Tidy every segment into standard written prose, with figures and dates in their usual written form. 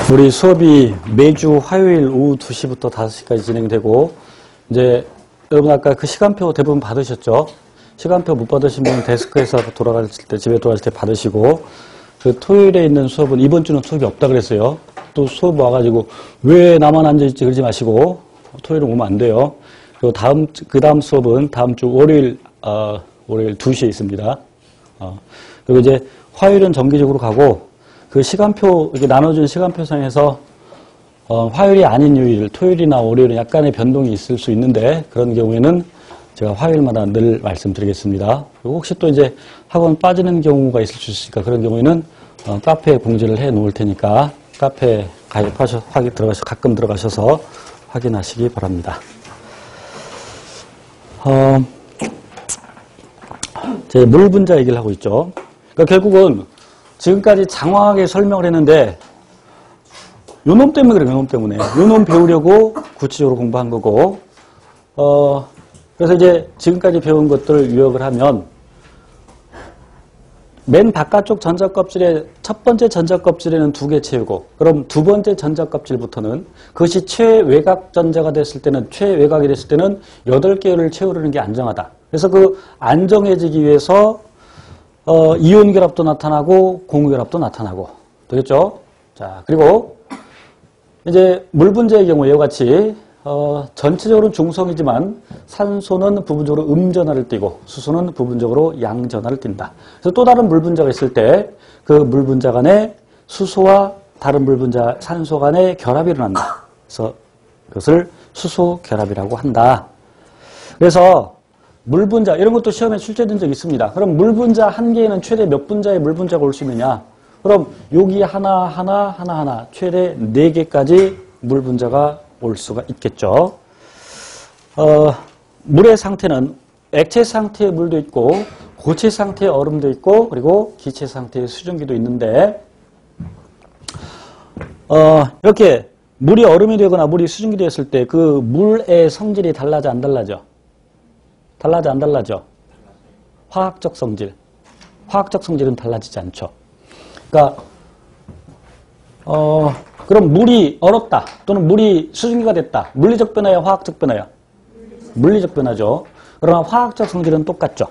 우리 수업이 매주 화요일 오후 2시부터 5시까지 진행되고, 이제 여러분 아까 그 시간표 대부분 받으셨죠? 시간표 못 받으신 분은 데스크에서 돌아가실 때, 집에 돌아가실 때 받으시고, 그 토요일에 있는 수업은 이번 주는 수업이 없다 그랬어요. 또 수업 와가지고 왜 나만 앉아있지 그러지 마시고, 토요일에 오면 안 돼요. 그리고 그 다음 수업은 다음 주 월요일 2시에 있습니다. 그리고 이제 화요일은 정기적으로 가고, 그 시간표, 이렇게 나눠준 시간표상에서, 화요일이 아닌 요일, 토요일이나 월요일은 약간의 변동이 있을 수 있는데, 그런 경우에는 제가 화요일마다 늘 말씀드리겠습니다. 그리고 혹시 또 이제 학원 빠지는 경우가 있을 수 있으니까, 그런 경우에는, 카페에 공지를 해 놓을 테니까, 카페에 가끔 들어가셔서 확인하시기 바랍니다. 제 물분자 얘기를 하고 있죠. 그러니까 결국은, 지금까지 장황하게 설명을 했는데 요놈 때문에 그래요. 요놈 때문에. 요놈 배우려고 구체적으로 공부한 거고, 그래서 이제 지금까지 배운 것들을 요약을 하면, 맨 바깥쪽 전자껍질에 첫 번째 전자껍질에는 2개 채우고, 그럼 두 번째 전자껍질부터는 그것이 최외곽 전자가 됐을 때는, 최외곽이 됐을 때는 8개를 채우려는 게 안정하다. 그래서 그 안정해지기 위해서 이온 결합도 나타나고 공유 결합도 나타나고, 되겠죠? 자, 그리고 이제 물 분자의 경우 이와 같이 전체적으로는 중성이지만 산소는 부분적으로 음전하를 띠고 수소는 부분적으로 양전하를 띈다. 그래서 또 다른 물 분자가 있을 때 그 물 분자 간에 수소와 다른 물 분자 산소 간의 결합이 일어난다. 그래서 그것을 수소 결합이라고 한다. 그래서 물 분자, 이런 것도 시험에 출제된 적이 있습니다. 그럼 물 분자 한 개에는 최대 몇 분자의 물 분자가 올 수 있느냐? 그럼 여기 하나, 최대 4개까지 물 분자가 올 수가 있겠죠. 물의 상태는 액체 상태의 물도 있고, 고체 상태의 얼음도 있고, 그리고 기체 상태의 수증기도 있는데, 이렇게 물이 얼음이 되거나 물이 수증기 되었을 때 그 물의 성질이 달라져, 안 달라져? 달라져, 안 달라져? 화학적 성질. 화학적 성질은 달라지지 않죠. 그러니까, 그럼 물이 얼었다. 또는 물이 수증기가 됐다. 물리적 변화야, 화학적 변화야? 물리적 변화죠. 그러나 화학적 성질은 똑같죠.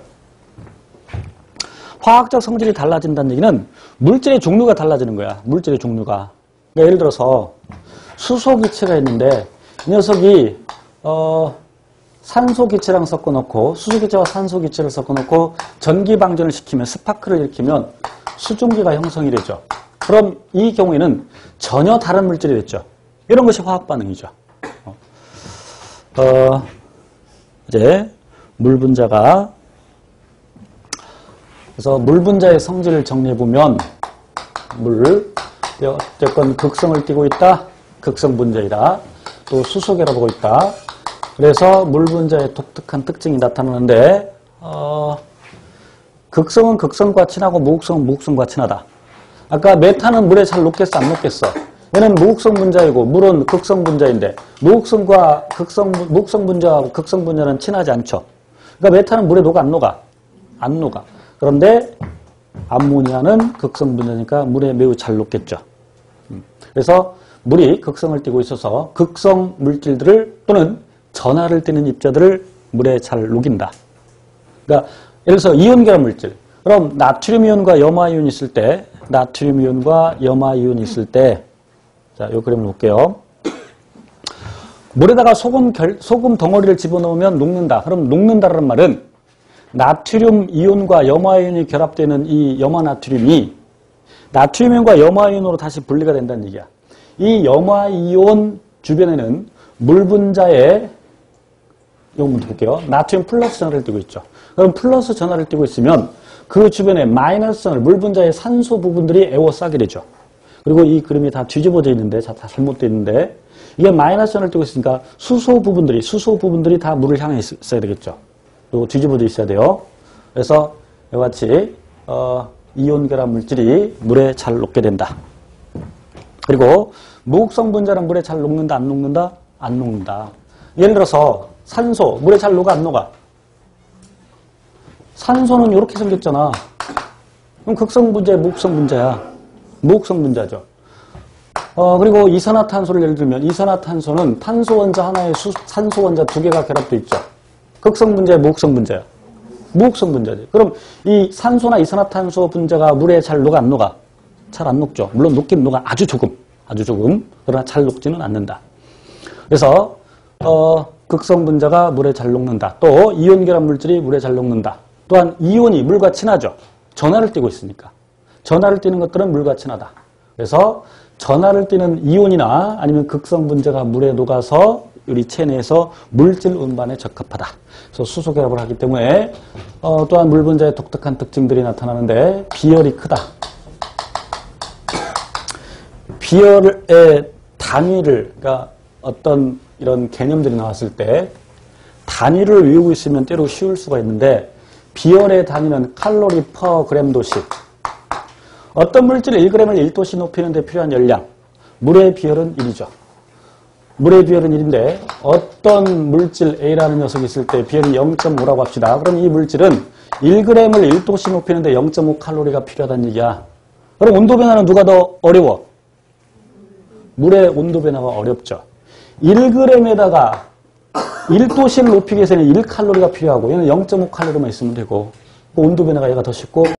화학적 성질이 달라진다는 얘기는 물질의 종류가 달라지는 거야. 물질의 종류가. 그러니까 예를 들어서 수소 기체가 있는데 이 녀석이, 산소 기체랑 섞어놓고 수소 기체와 산소 기체를 섞어놓고 전기 방전을 시키면 스파크를 일으키면 수증기가 형성이 되죠. 그럼 이 경우에는 전혀 다른 물질이 됐죠. 이런 것이 화학 반응이죠. 이제 물 분자가, 그래서 물 분자의 성질을 정리해 보면 물 어쨌건 극성을 띠고 있다. 극성 분자이다. 또 수소 결합하고 있다. 그래서 물 분자의 독특한 특징이 나타나는데, 극성은 극성과 친하고 무극성은 무극성과 친하다. 아까 메탄은 물에 잘 녹겠어, 안 녹겠어? 얘는 무극성 분자이고 물은 극성 분자인데 무극성과 무극성 분자하고 극성 분자는 친하지 않죠. 그러니까 메탄은 물에 녹아, 안 녹아? 안 녹아. 그런데 암모니아는 극성 분자니까 물에 매우 잘 녹겠죠. 그래서 물이 극성을 띠고 있어서 극성 물질들을 또는 전하를 띠는 입자들을 물에 잘 녹인다. 그러니까 예를 들어서 이온 결합 물질. 그럼 나트륨 이온과 염화 이온이 있을 때, 나트륨 이온과 염화 이온이 있을 때, 자, 요 그림을 볼게요. 물에다가 소금 덩어리를 집어넣으면 녹는다. 그럼 녹는다라는 말은 나트륨 이온과 염화 이온이 결합되는 이 염화 나트륨이 나트륨 이온과 염화 이온으로 다시 분리가 된다는 얘기야. 이 염화 이온 주변에는 물 분자에, 이거 먼저 볼게요. 나트륨 플러스 전하를 띠고 있죠. 그럼 플러스 전하를 띠고 있으면 그 주변에 마이너스 전하를, 물 분자의 산소 부분들이 에워싸게 되죠. 그리고 이 그림이 다 뒤집어져 있는데, 다 잘못되어 있는데, 이게 마이너스 전하를 띠고 있으니까 수소 부분들이 다 물을 향해 있어야 되겠죠. 그리고 뒤집어져 있어야 돼요. 그래서 이와 같이 이온 결합 물질이 물에 잘 녹게 된다. 그리고 무극성 분자는 물에 잘 녹는다, 안 녹는다? 안 녹는다. 예를 들어서 산소, 물에 잘 녹아, 안 녹아? 산소는 이렇게 생겼잖아. 그럼 극성 분자야, 무극성 분자야? 무극성 분자죠. 그리고 이산화탄소를 예를 들면 이산화탄소는 탄소 원자 하나에 산소 원자 두 개가 결합되어 있죠. 극성 분자야, 무극성 분자야? 무극성 분자지. 그럼 이 산소나 이산화탄소 분자가 물에 잘 녹아 안 녹아? 잘 안 녹죠. 물론 녹긴 녹아 아주 조금. 그러나 잘 녹지는 않는다. 그래서 극성 분자가 물에 잘 녹는다. 또 이온 결합 물질이 물에 잘 녹는다. 또한 이온이 물과 친하죠. 전하를 띠고 있으니까. 전하를 띠는 것들은 물과 친하다. 그래서 전하를 띠는 이온이나 아니면 극성 분자가 물에 녹아서 우리 체내에서 물질 운반에 적합하다. 그래서 수소 결합을 하기 때문에 또한 물 분자의 독특한 특징들이 나타나는데 비열이 크다. 비열의 단위를, 그러니까 어떤 이런 개념들이 나왔을 때 단위를 외우고 있으면 때로 쉬울 수가 있는데 비열의 단위는 칼로리 퍼 그램도씩. 어떤 물질 1g을 1도씩 높이는 데 필요한 열량. 물의 비열은 1이죠. 물의 비열은 1인데 어떤 물질 A라는 녀석이 있을 때 비열이 0.5라고 합시다. 그럼 이 물질은 1g을 1도씩 높이는 데 0.5 칼로리가 필요하다는 얘기야. 그럼 온도 변화는 누가 더 어려워? 물의 온도 변화가 어렵죠. 1g에다가 1도씩 높이기 위해서는 1칼로리가 필요하고 얘는 0.5칼로리만 있으면 되고 온도 변화가 얘가 더 쉽고